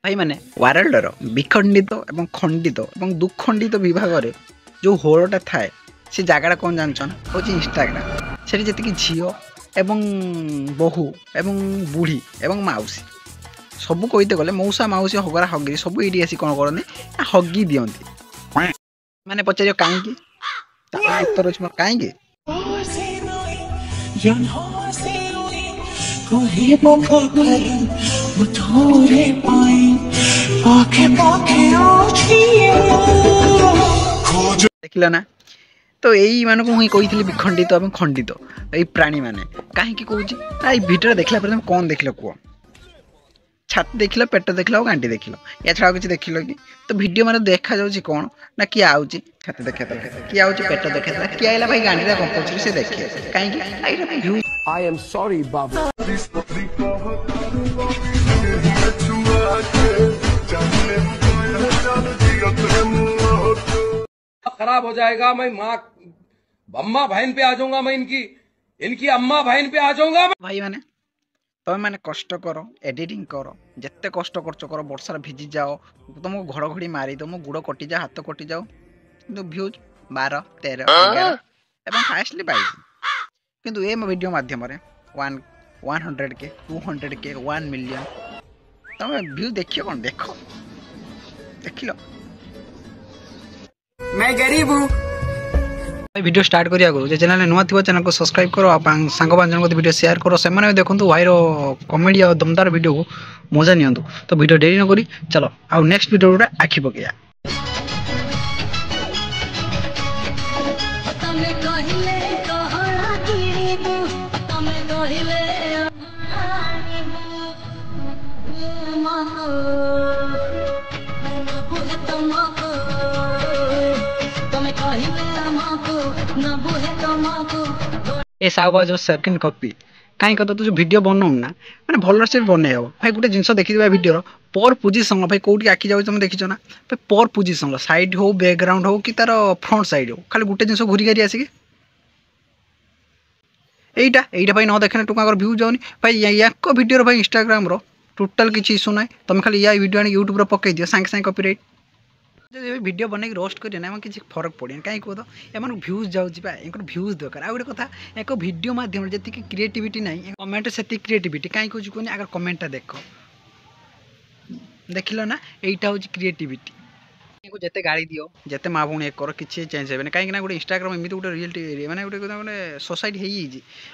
भाई मैंने वारल्डर विखंडित एवं खंडित एवं दुखंडित विभाग में जो होलटा थाए से जगह कौन जानछन हूँ इंस्टाग्राम से जी झील एवं बहु एवं बुढ़ी एवं माउसी सबू कहते गले मौसा माउसी हगरा हगिरी सब ये आसी कौन करते हगी दिखती मैंने पचार कहीं उत्तर अच्छे कहीं देखिल ना तो यही मानक मुझे कही विखंडित और खंडित ये प्राणी मैंने कहीं कौन भिडियो देखला तुम कौन देख कह छाती देख पेट देख गांडी देख या छड़ा किसी देख कि तो भिडियो मैंने देखा जाऊँगी कौन ना किए आउची छाती देखा किए आउची पेट देखा किए आइला भाई गांडी कंपलसरी से देखिए कहीं I am sorry, Babu. खराब हो जाएगा। मैं माँ अम्मा बहन पे आ जाऊंगा। मैं इनकी अम्मा बहन पे आ जाऊंगा। भाई मैंने तुम मैंने कष्ट कर एडिटिंग कर जिते कष्ट कर वर्षा भिजी जाओ तुमको घड़घड़ी मारी तुम गुड़ कटि जाओ हाथ कटि जाओ कि व्यूज 12 13 11 एवं फास्टली 22 किंतु ये वीडियो माध्यम 100K 200K 1 मिलियन तुम व्यू देखिए कौन देख लो मैं गरीब हूँ। वीडियो स्टार्ट करिया करो जे चैनल नुआ थी चैनल को सब्सक्राइब करो सांग पांच को वीडियो शेयर करो से भी देखो भाईर कमेडी और दमदार वीडियो को मजा नियंतु तो वीडियो डेरी न करी चलो आउ नेक्स्ट वीडियो आखि पकईया ए साहब जो सेकंड कॉपी कहीं कहता तू जो वीडियो बनाऊ ना मैंने भल से बन भाई गोटे जिन देखिए वीडियो पर पोजिशन भाई कौटी आखि जाऊँ तुम देखीच ना भाई पर पोजिशन साइड हो बैकग्राउंड हो कि तार फ्रंट साइड हो खाली गोटे जिन घूरी घारी आसिक यहीटा भाई न देखे टुका व्यू जाऊनी भाई या वीडियो भाई इंस्टाग्राम टोटाल किसी इश्यू ना तुम खाली या वीडियो आनी यूट्यूब पकई दियो सागे सागे कॉपीराइट वीडियो बन रोस्ट करना किसी फरक पड़े कहीं कह तो एम भ्यूज जाऊँगी भ्यूज दरकार आ गोटे कथा एक वीडियो मध्यम जी क्रिएटिविटी ना कमेंट से क्रिएटिविटी कहीं कौन कहनी आगे कमेंटा देखिल ना यहीटा हूँ क्रिएटिविटी जिते गाड़ी दियो जिते माँ भूणी कर किसी चेंज हो कहीं गोटे इंस्टाग्राम एमती गोटे रियलिटी मैंने गोटे गोटे सोसाइटी हो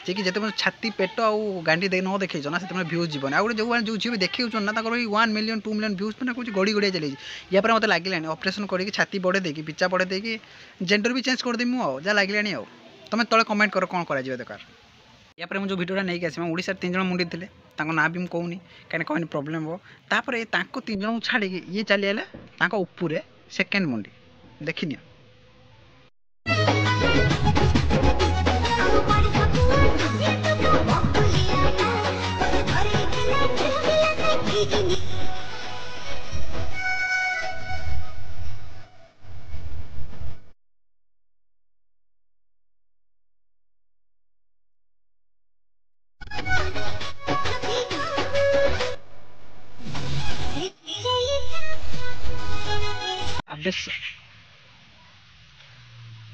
कि जिते छाती पेट आउ गांडी न देखा ना से भ्यूज जीवन आ जो जो झील देखे ना 1 मिलियन 2 मिलियन भ्यूज मैंने कौन गड़ी गड़िया चली या मतलब लगे ऑपरेशन करके छाती बढ़े देकी पिचा बढ़े देकी जेंडर भी चेंज करदेवी मुझे लगे तुम तले कमेंट कर कौन कर दरकार या मुझे जो भिडियोटा नहीं आसी ओडिशा 3 जन मुंडी थे ना भी कहूनी कहीं कहनी प्रोब्लेम हो तापर 3 जन छाड़ी ये चली आए उपरे सेकेंड मुंडी देखनी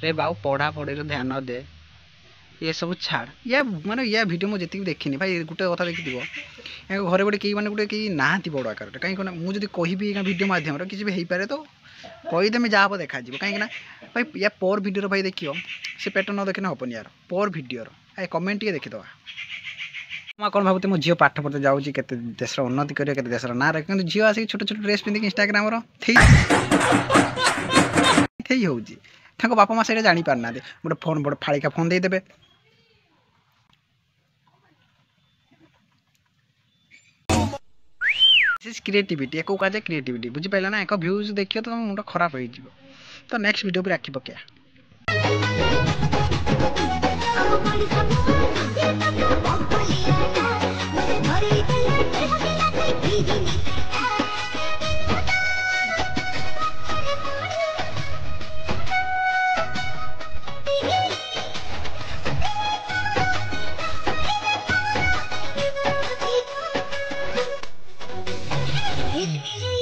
रे बाबू पढ़ा पढ़ी ध्यान दे ये सब छाड़ या माने या वीडियो मुझे जी देखनी भाई गोटे कथा देखिए घरे गोटे कई मैंने गोटे कई ना बड़ आकार कहीं मुझे कहि वीडियो मध्यम किसी भी हो पारे तो कहीदेमी जहाँ देखा कहीं भाई या पर वीडियो भाई देखियो से पेट न देखे हेनी यार पर वीडियो कमेंट टे देखीद मैं कौन भावते मो झील पाठ पढ़ते जाऊँगी केते देशर उन्नति कर देशर ना रखे झील आसिक छोट छोट ड्रेस पिंधिक इंस्टाग्राम हो बापा माँ से जानी पारना गोटे फोन बड़े फाड़िका फोन देदेवे क्रिएटिविटी एक कह क्रिएटिविटी बुझीपारा ना एक भ्यूज देखिए तो मुंड खराब हो तो नेक्स्ट वीडियो पर आखि पकया Hey,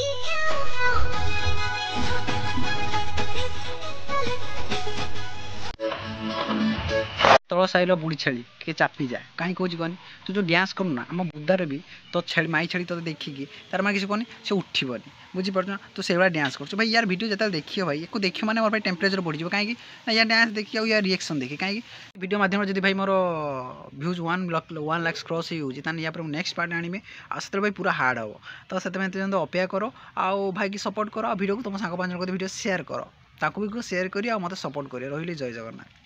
ସାହିର ବୁଢ଼ୀ ଛେଳି ଟିକେ ଚାପିଯାଏ କାହିଁ କହୁଛି କହନି ତୁ ଯେଉଁ ଡ୍ୟାନ୍ସ କରୁନୁ ନା ଆମ ବୁଦାରେ ବି ତୋ ଛେଳି ମାଇ ଛେଳି ତୋତେ ଦେଖିକି ତାର ମାନେ କିଛି କହନି ସେ ଉଠିବନି ବୁଝିପାରୁଛ ନା ତୁ ସେଇଭଳିଆ ଡ୍ୟାନ୍ସ କରୁଛୁ ଭାଇ ୟାର ଭିଡ଼ିଓ ଯେତେବେଳେ ଦେଖିବ ଭାଇ ୟାକୁ ଦେଖିବ ମାନେ ମୋର ଭାଇ ଟେମ୍ପରେଚର ବଢ଼ିଯିବ କାହିଁକି ନା ୟା ଡ୍ୟାନ୍ସ ଦେଖି ଆଉ ୟା ରିଏକ୍ସନ୍ ଦେଖି କାହିଁକି ଭିଡ଼ିଓ ମାଧ୍ୟମରେ ଯଦି ଭାଇ ମୋର ଭ୍ୟୁଜ୍ 1 ଲାକ୍ସ କ୍ରସ୍ ହେଇଯାଉଛି ତାହେଲେ ୟା ପରେ ମୁଁ ନେକ୍ସଟ ପାର୍ଟ ଆଣିବି ଆଉ ସେତେବେଳେ ଭାଇ ପୁରା ହାର୍ଡ଼ ହେବ ତ ସେଥିପାଇଁ ଏତେ ଅପେକ୍ଷା କର ଆଉ ଭାଇକି ସପୋର୍ଟ କର ଆଉ ଭିଡ଼ିଓକୁ ତୁମ ସାଙ୍ଗ 5 ଜଣଙ୍କ ଭିଡ଼ିଓ ସେୟାର କର ତାକୁ ବି ସେୟାର କରି ଆଉ ମୋତେ ସପୋର୍ଟ କରିବ ରହିଲି ଜୟ ଜଗନ୍ନାଥ।